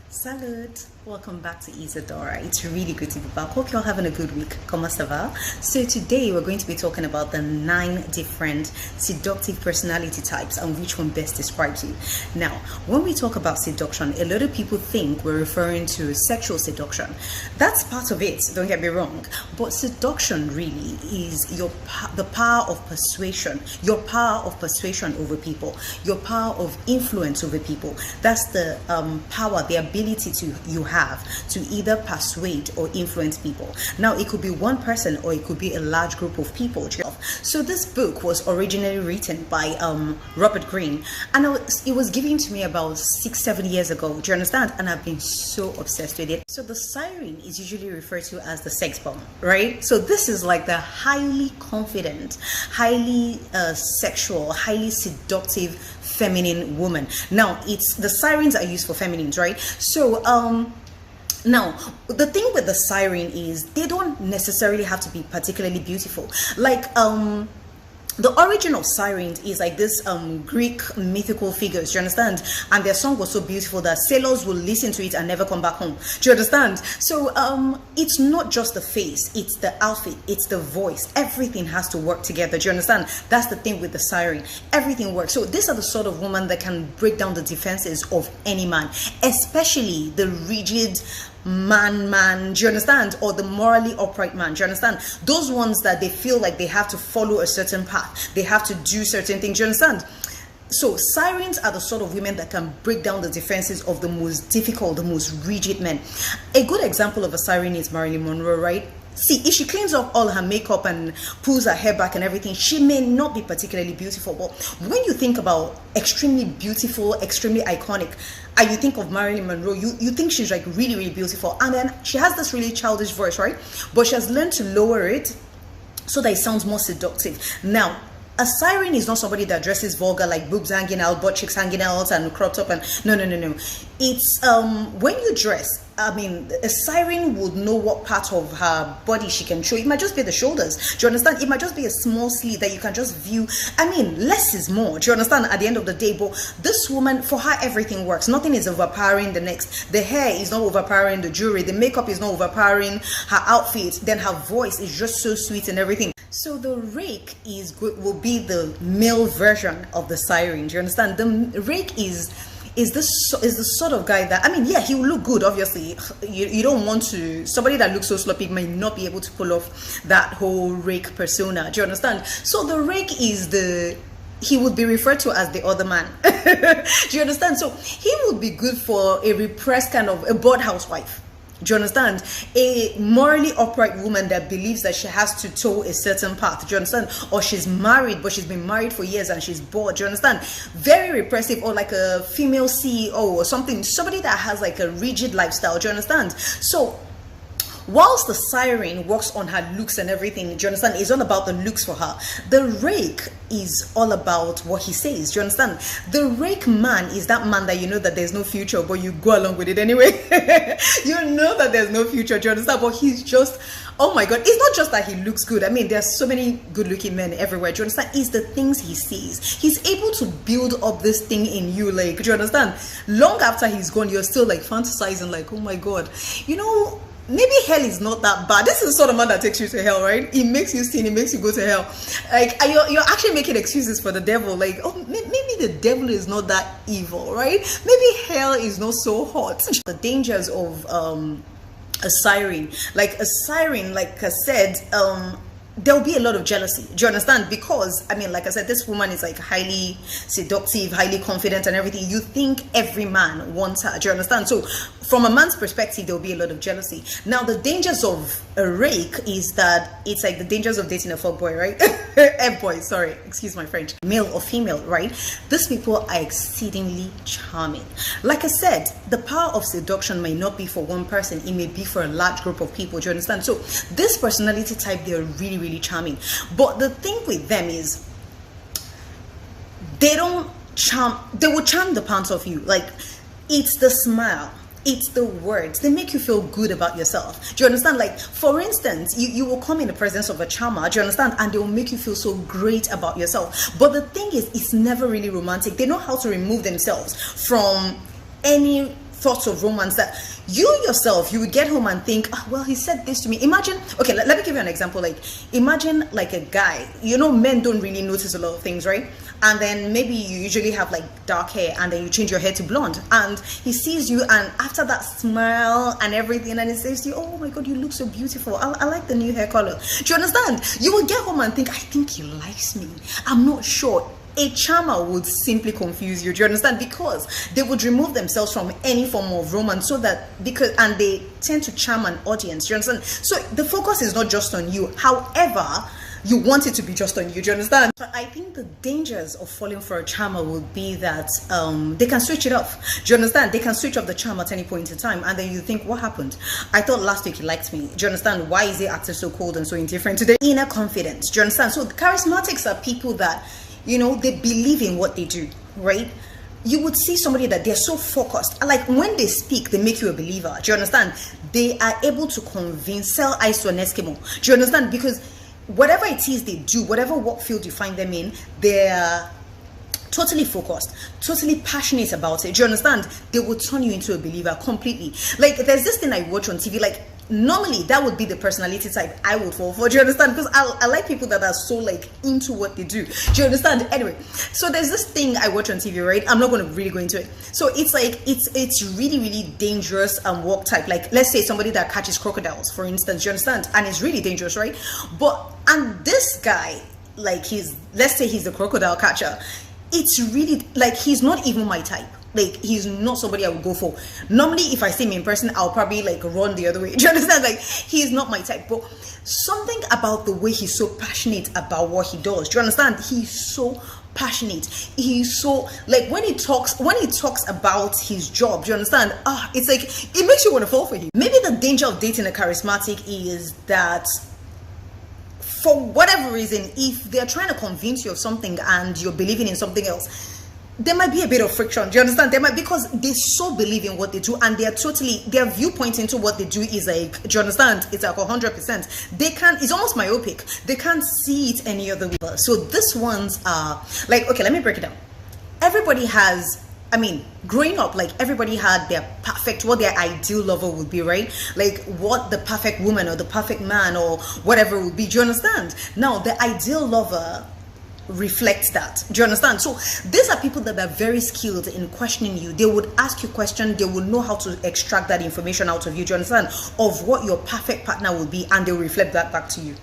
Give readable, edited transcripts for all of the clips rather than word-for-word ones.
Salud! Welcome back to Isadora. It's really good to be back. Hope you're having a good week. Comment ça va? So today we're going to be talking about the 9 different seductive personality types and which one best describes you. Now, when we talk about seduction, a lot of people think we're referring to sexual seduction. That's part of it, don't get me wrong. But seduction really is the power of persuasion, your power of persuasion over people, your power of influence over people. That's the power, the ability you have to either persuade or influence people. Now, it could be one person or it could be a large group of people. So this book was originally written by Robert Greene, and it was given to me about 6-7 years ago. Do you understand? And I've been so obsessed with it. So the Siren is usually referred to as the sex bomb, right? So this is like the highly confident, highly sexual, highly seductive feminine woman. Now, the sirens are used for feminines, right? So now the thing with the siren is they don't necessarily have to be particularly beautiful. Like the origin of sirens is like this Greek mythical figures, do you understand? And their song was so beautiful that sailors will listen to it and never come back home. Do you understand? So it's not just the face, it's the outfit, it's the voice. Everything has to work together. Do you understand? That's the thing with the siren. Everything works. So these are the sort of woman that can break down the defenses of any man, especially the rigid man, do you understand? Or the morally upright man, do you understand? Those ones that they feel like they have to follow a certain path, they have to do certain things, do you understand? So sirens are the sort of women that can break down the defenses of the most difficult, the most rigid men. A good example of a siren is Marilyn Monroe, right? See, if she cleans up all her makeup and pulls her hair back and everything, she may not be particularly beautiful. But when you think about extremely beautiful, extremely iconic, and you think of Marilyn Monroe, you think she's like really, really beautiful. And then she has this really childish voice, right? But she has learned to lower it so that it sounds more seductive. Now, a siren is not somebody that dresses vulgar, like boobs hanging out, butt cheeks hanging out, and cropped up. And no. It's when you dress. I mean, a siren would know what part of her body she can show. It might just be the shoulders. Do you understand? It might just be a small sleeve that you can just view. I mean, less is more. Do you understand? At the end of the day, but this woman, for her, everything works. Nothing is overpowering the next. The hair is not overpowering the jewelry. The makeup is not overpowering her outfit. Then her voice is just so sweet and everything. So the Rake will be the male version of the siren. Do you understand? The Rake is the sort of guy that, I mean, yeah, he will look good, obviously. You don't want to, somebody that looks so sloppy might not be able to pull off that whole Rake persona. Do you understand? So the Rake he would be referred to as the other man. Do you understand? So he would be good for a repressed kind of a bored housewife. Do you understand? A morally upright woman that believes that she has to toe a certain path. Do you understand? Or she's married, but she's been married for years and she's bored. Do you understand? Very repressive, or like a female CEO or something. Somebody that has like a rigid lifestyle. Do you understand? So whilst the siren works on her looks and everything, do you understand? It's all about the looks for her. The Rake is all about what he says. Do you understand? The Rake man is that man that you know that there's no future, but you go along with it anyway. You know that there's no future. Do you understand? But he's just, oh my God, it's not just that he looks good. I mean, there's so many good-looking men everywhere. Do you understand? It's the things he sees. He's able to build up this thing in you. Like, do you understand? Long after he's gone, you're still like fantasizing, like, oh my God, you know, maybe hell is not that bad. This is the sort of man that takes you to hell, right? It makes you sin, it makes you go to hell. Like, you're actually making excuses for the devil. Like, oh, maybe the devil is not that evil, right? Maybe hell is not so hot. The dangers of a siren. Like a siren, like I said, there'll be a lot of jealousy. Do you understand? Because, I mean, like I said, this woman is like highly seductive, highly confident and everything. You think every man wants her. Do you understand? So from a man's perspective, there'll be a lot of jealousy. Now, the dangers of a Rake is that it's like the dangers of dating a fuckboy, right? F-boy, sorry, excuse my French. Male or female, right? These people are exceedingly charming. Like I said, the power of seduction may not be for one person. It may be for a large group of people. Do you understand? So this personality type, they're really, really charming. But the thing with them is they will charm the pants off you. Like, it's the smile, it's the words. They make you feel good about yourself. Do you understand? Like, for instance, you will come in the presence of a charmer, do you understand? And they will make you feel so great about yourself. But the thing is, it's never really romantic. They know how to remove themselves from any thoughts of romance that you yourself, you would get home and think, oh, well, he said this to me. Imagine, okay, let me give you an example. Like, imagine like a guy, men don't really notice a lot of things, right? And then maybe you usually have like dark hair, and then you change your hair to blonde, and he sees you, and after that smile and everything, and he says to you, oh my God, you look so beautiful. I like the new hair color. Do you understand? You will get home and think, I think he likes me. I'm not sure. A charmer would simply confuse you. Do you understand? Because they would remove themselves from any form of romance, and they tend to charm an audience. Do you understand? So the focus is not just on you. However, you want it to be just on you. Do you understand? But I think the dangers of falling for a charmer would be that they can switch it off. Do you understand? They can switch off the charm at any point in time, and then you think, what happened? I thought last week he liked me. Do you understand? Why is he acting so cold and so indifferent today? Inner confidence. Do you understand? So the charismatics are people that, they believe in what they do, right? You would see somebody that they're so focused. Like when they speak, they make you a believer. Do you understand? They are able to sell ice to an Eskimo. Do you understand? Because whatever it is they do, whatever work field you find them in, they're totally focused, totally passionate about it. Do you understand? They will turn you into a believer completely. Like there's this thing I watch on TV, like normally that would be the personality type I would fall for. Do you understand? Because I like people that are so like into what they do. Do you understand? Anyway, so there's this thing I watch on TV, right? I'm not going to really go into it. So it's like it's really, really dangerous work type. Like let's say somebody that catches crocodiles, for instance. Do you understand? And it's really dangerous, right? And this guy, like let's say he's a crocodile catcher. It's really like he's not even my type. Like he's not somebody I would go for. Normally if I see him in person, I'll probably like run the other way. Do you understand? Like he's not my type. But something about the way he's so passionate about what he does. Do you understand? He's so passionate. He's so like when he talks about his job, do you understand? It's like it makes you want to fall for him. Maybe the danger of dating a charismatic is that for whatever reason, if they're trying to convince you of something and you're believing in something else, there might be a bit of friction. Do you understand? Because they so believe in what they do, and their viewpoint into what they do is like, do you understand? It's like 100%. It's almost myopic. They can't see it any other way. So these ones are like, okay, let me break it down. Everybody has, growing up, like everybody had what their ideal lover would be, right? Like what the perfect woman or the perfect man or whatever would be. Do you understand? Now, the ideal lover reflects that. Do you understand? So these are people that are very skilled in questioning you. They would ask you questions. They would know how to extract that information out of you. Do you understand? Of what your perfect partner will be, and they'll reflect that back to you.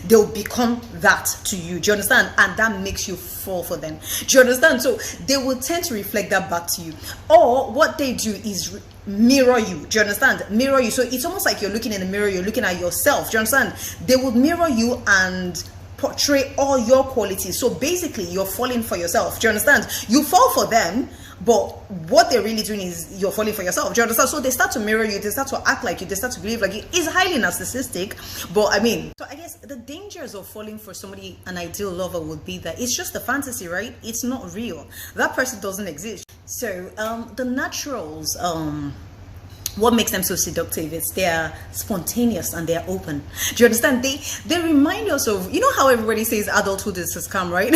They'll become that to you. Do you understand? And that makes you fall for them. Do you understand? So they will tend to reflect that back to you. Or what they do is mirror you. Do you understand? Mirror you. So it's almost like you're looking in the mirror, you're looking at yourself. Do you understand? They would mirror you and portray all your qualities. So basically you're falling for yourself. Do you understand? You fall for them, but what they're really doing is you're falling for yourself. Do you understand? So they start to mirror you, they start to act like you, they start to believe like you. It's highly narcissistic, but so I guess the dangers of falling for somebody, an ideal lover, would be that it's just a fantasy, right? It's not real. That person doesn't exist. So the naturals, what makes them so seductive is they're spontaneous and they're open. Do you understand? They remind us of, how everybody says adulthood is a scam, right?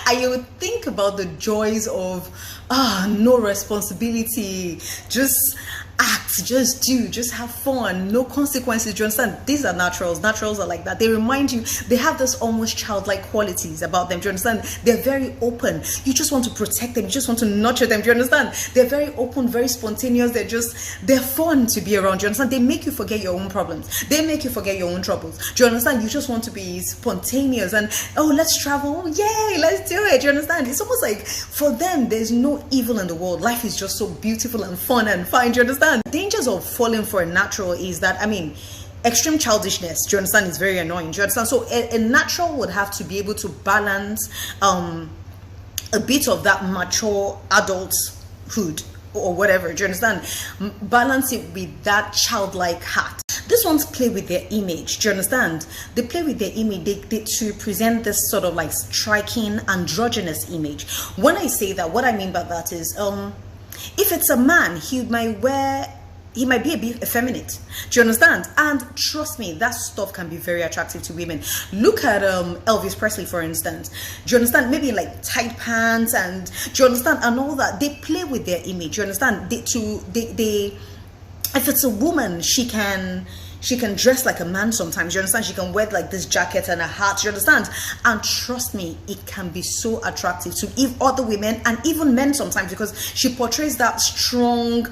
And you would think about the joys of no responsibility, just act, just do, just have fun, no consequences. Do you understand? These are naturals. Naturals are like that. They remind you, they have this almost childlike qualities about them. Do you understand? They're very open. You just want to protect them. You just want to nurture them. Do you understand? They're very open, very spontaneous. They're fun to be around. Do you understand? They make you forget your own problems. They make you forget your own troubles. Do you understand? You just want to be spontaneous and, let's travel. Yay, let's do it. Do you understand? It's almost like for them, there's no evil in the world. Life is just so beautiful and fun and fine. Do you understand? Dangers of falling for a natural is that, extreme childishness, do you understand, is very annoying. Do you understand? So a natural would have to be able to balance a bit of that mature adulthood or whatever. Do you understand? Balance it with that childlike heart. These ones play with their image. Do you understand? They play with their image. They to present this sort of like striking androgynous image. When I say that, what I mean by that is if it's a man, he might wear he might be a bit effeminate. Do you understand? And trust me, that stuff can be very attractive to women. Look at Elvis Presley, for instance. Do you understand? Maybe like tight pants, and do you understand? And all that. They play with their image. Do you understand? They if it's a woman, she can dress like a man sometimes. You understand? She can wear like this jacket and a hat. You understand? And trust me, it can be so attractive to other women and even men sometimes, because she portrays that strong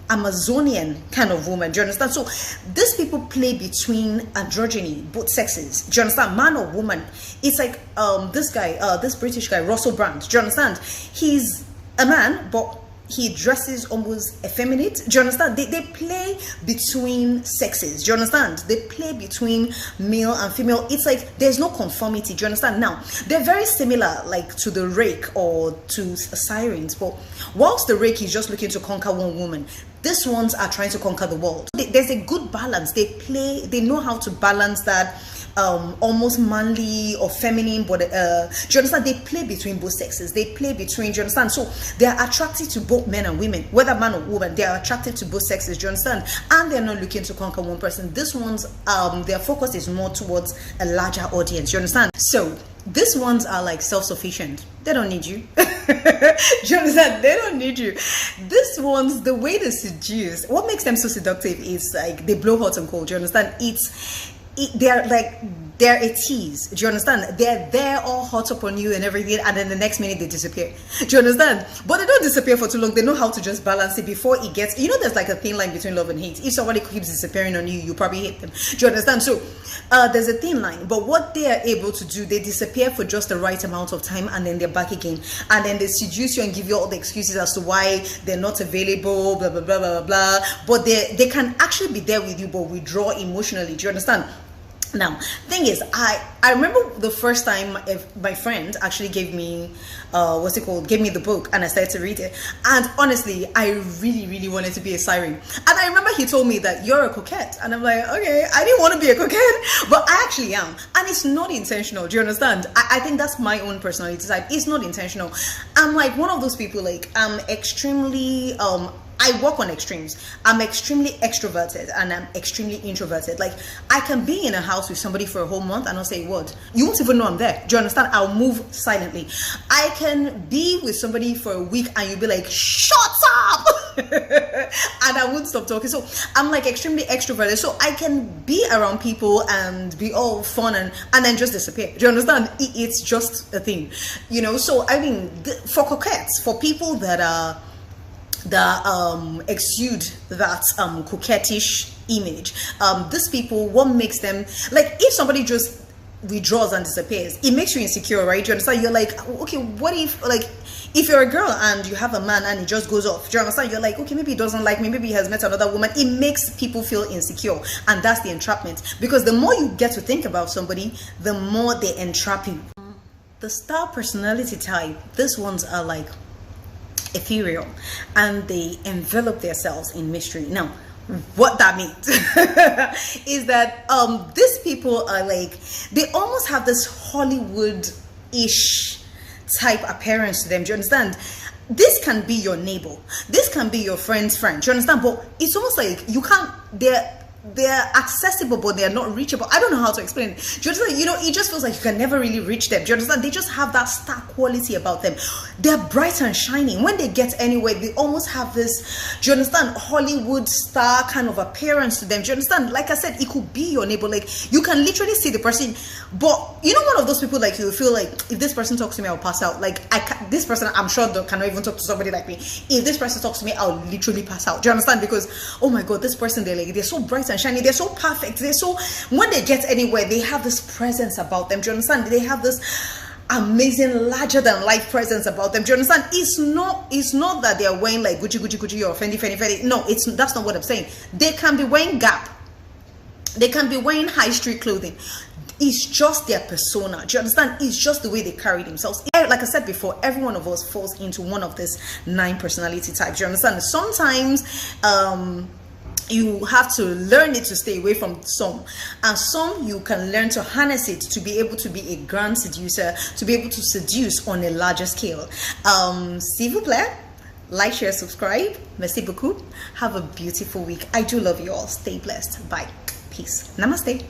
Amazonian kind of woman. Do you understand? So these people play between androgyny, both sexes. Do you understand? Man or woman. It's like this British guy, Russell Brand. Do you understand? He's a man, but he dresses almost effeminate. Do you understand? They play between sexes. Do you understand? They play between male and female. It's like there's no conformity. Do you understand? Now, they're very similar like to the Rake or to Sirens, but whilst the Rake is just looking to conquer one woman, these ones are trying to conquer the world. There's a good balance. They know how to balance that almost manly or feminine, but do you understand? They play between both sexes. They play between, do you understand? So they are attracted to both men and women, whether man or woman. They are attracted to both sexes. Do you understand? And they're not looking to conquer one person. These ones, their focus is more towards a larger audience. Do you understand? So these ones are like self-sufficient. They don't need you. Do you understand? They don't need you. These ones, the way they seduce, what makes them so seductive is like they blow hot and cold. Do you understand? They're a tease. Do you understand? They're there all hot up on you and everything, and then the next minute they disappear. Do you understand? But they don't disappear for too long. They know how to just balance it before it gets, there's like a thin line between love and hate. If somebody keeps disappearing on you, you probably hate them. Do you understand? So there's a thin line, but what they are able to do, they disappear for just the right amount of time, and then they're back again, and then they seduce you and give you all the excuses as to why they're not available, blah blah blah blah blah. But they can actually be there with you, but withdraw emotionally. Do you understand? Now, thing is, I remember the first time my friend actually gave me gave me the book, and I started to read it, and honestly I really, really wanted to be a siren. And I remember he told me that you're a coquette, and I'm like, okay, I didn't want to be a coquette, but I actually am, and it's not intentional. Do you understand? I think that's my own personality type. It's not intentional. I'm like one of those people, like I'm extremely I work on extremes. I'm extremely extroverted and I'm extremely introverted. Like I can be in a house with somebody for a whole month and I'll say a word. You won't even know I'm there. Do you understand? I'll move silently. I can be with somebody for a week and you'll be like, shut up! And I won't stop talking. So I'm like extremely extroverted. So I can be around people and be all fun and then just disappear. Do you understand? It's just a thing. So I mean, for coquettes, for people that exude that coquettish image, these people, what makes them, like if somebody just withdraws and disappears, it makes you insecure, right? Do you understand? You're like, okay, what if you're a girl and you have a man and he just goes off? Do you understand? You're like, okay, maybe he doesn't like me, maybe he has met another woman. It makes people feel insecure, and that's the entrapment, because the more you get to think about somebody, the more they entrap you. The star personality type, these ones are like ethereal, and they envelop themselves in mystery. Now, what that means is that these people are like, they almost have this Hollywood-ish type appearance to them. Do you understand? This can be your neighbor, this can be your friend's friend. Do you understand? But it's almost like you can't, they're accessible, but they're not reachable. I don't know how to explain it. Do you understand? It just feels like you can never really reach them. Do you understand? They just have that star quality about them. They're bright and shining. When they get anywhere, they almost have this, do you understand, Hollywood star kind of appearance to them. Do you understand? Like I said, it could be your neighbor. Like you can literally see the person, but one of those people, like you feel like if this person talks to me, I'll pass out. Like this person, I'm sure they cannot even talk to somebody like me. If this person talks to me, I'll literally pass out. Do you understand? Because oh my god, this person, they're so bright and shiny, they're so perfect, when they get anywhere, they have this presence about them. Do you understand? They have this amazing, larger than life presence about them. Do you understand? It's not that they're wearing like Gucci or Fendi. No, that's not what I'm saying. They can be wearing Gap, they can be wearing high street clothing. It's just their persona. Do you understand? It's just the way they carry themselves. Like I said before, every one of us falls into one of these 9 personality types. Do you understand? Sometimes you have to learn it to stay away from some, and some you can learn to harness it to be able to be a grand seducer, to be able to seduce on a larger scale. S'il vous plaît, Like, share, subscribe. Merci beaucoup. Have a beautiful week. I do love you all. Stay blessed. Bye. Peace. Namaste.